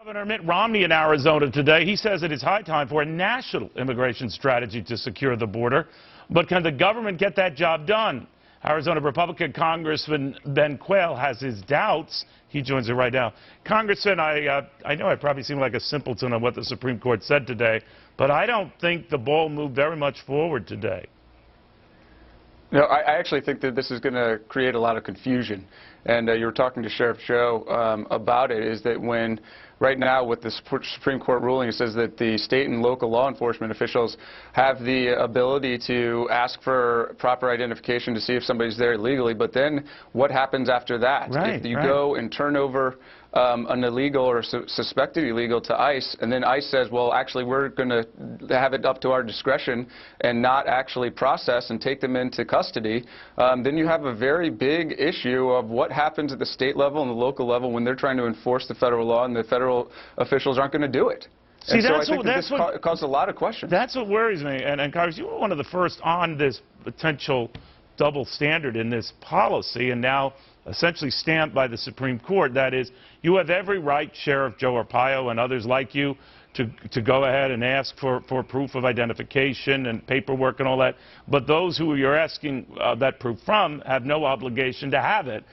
Governor Mitt Romney in Arizona today. He says it is high time for a national immigration strategy to secure the border. But can the government get that job done? Arizona Republican Congressman Quayle has his doubts. He joins us right now. Congressman, I know I probably seem like a simpleton on what the Supreme Court said today, but I don't think the ball moved very much forward today. No, I actually think that this is going to create a lot of confusion. And you were talking to Sheriff Joe about it, is that when right now with the Supreme Court ruling, it says that the state and local law enforcement officials have the ability to ask for proper identification to see if somebody's there illegally, but then what happens after that? Right, if you go and turn over an illegal or suspected illegal to ICE, and then ICE says, well, actually, we're going to have it up to our discretion and not actually process and take them into custody, then you have a very big issue of what happens at the state level and the local level when they're trying to enforce the federal law and the federal officials aren't going to do it. See, so I think this caused a lot of questions. That's what worries me. And Congress, you were one of the first on this potential double standard in this policy, and now essentially stamped by the Supreme Court. That is, you have every right, Sheriff Joe Arpaio and others like you, to go ahead and ask for proof of identification and paperwork and all that. But those who you're asking that proof from have no obligation to have it.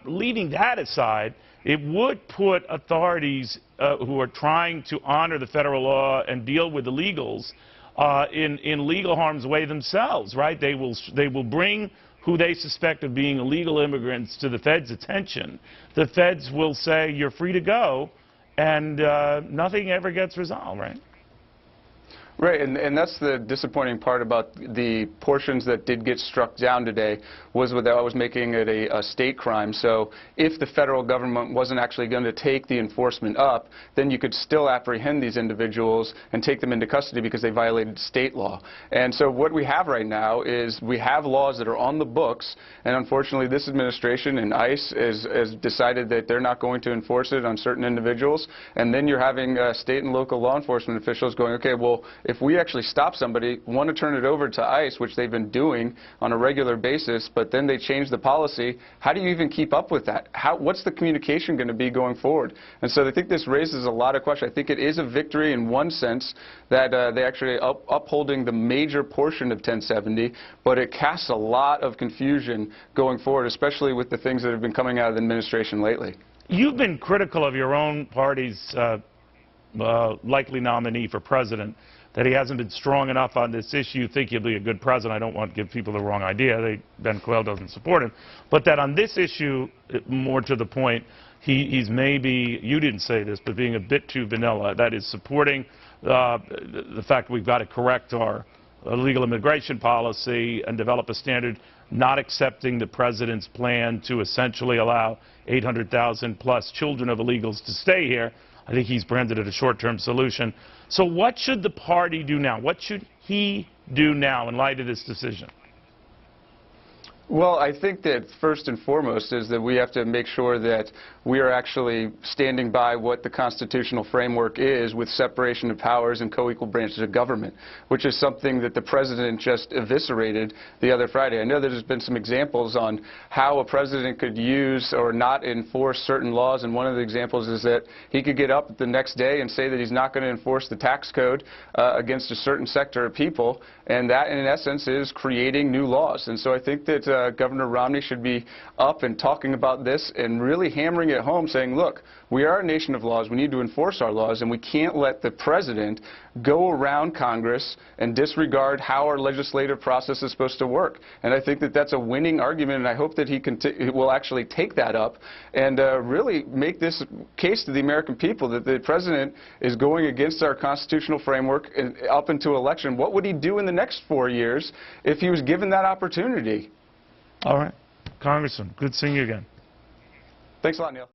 Leaving that aside, it would put authorities who are trying to honor the federal law and deal with illegals in legal harm's way themselves, right? They will bring who they suspect of being illegal immigrants to the Fed's attention. The Feds will say, you're free to go, and nothing ever gets resolved, right? Right, and that's the disappointing part about the portions that did get struck down today, was that I was making it a state crime. So if the federal government wasn't actually going to take the enforcement up, then you could still apprehend these individuals and take them into custody because they violated state law. And so what we have right now is we have laws that are on the books, and unfortunately this administration and ICE has decided that they're not going to enforce it on certain individuals. And then you're having state and local law enforcement officials going, okay, well, if we actually stop somebody, want to turn it over to ICE, which they've been doing on a regular basis, but then they change the policy, how do you even keep up with that? What's the communication going to be going forward? And so I think this raises a lot of questions. I think it is a victory in one sense that they actually upholding the major portion of 1070, but it casts a lot of confusion going forward, especially with the things that have been coming out of the administration lately. You've been critical of your own party's likely nominee for president, that he hasn't been strong enough on this issue. You think he'll be a good president. I don't want to give people the wrong idea. Ben Quayle doesn't support him. But that on this issue, more to the point, he's maybe, you didn't say this, but being a bit too vanilla. That is supporting the fact we've got to correct our illegal immigration policy and develop a standard, not accepting the president's plan to essentially allow 800,000 plus children of illegals to stay here. I think he's branded it a short-term solution. So what should the party do now? What should he do now in light of this decision? Well, I think that first and foremost is that we have to make sure that we are actually standing by what the constitutional framework is with separation of powers and co-equal branches of government, which is something that the president just eviscerated the other Friday. I know there's been some examples on how a president could use or not enforce certain laws, and one of the examples is that he could get up the next day and say that he's not going to enforce the tax code against a certain sector of people, and that in essence is creating new laws. And so I think that Governor Romney should be up and talking about this and really hammering it home, saying, look, we are a nation of laws. We need to enforce our laws, and we can't let the president go around Congress and disregard how our legislative process is supposed to work. And I think that that's a winning argument, and I hope that he will actually take that up and really make this case to the American people that the president is going against our constitutional framework and up into election. What would he do in the next 4 years if he was given that opportunity? All right. Congressman, good seeing you again. Thanks a lot, Neil.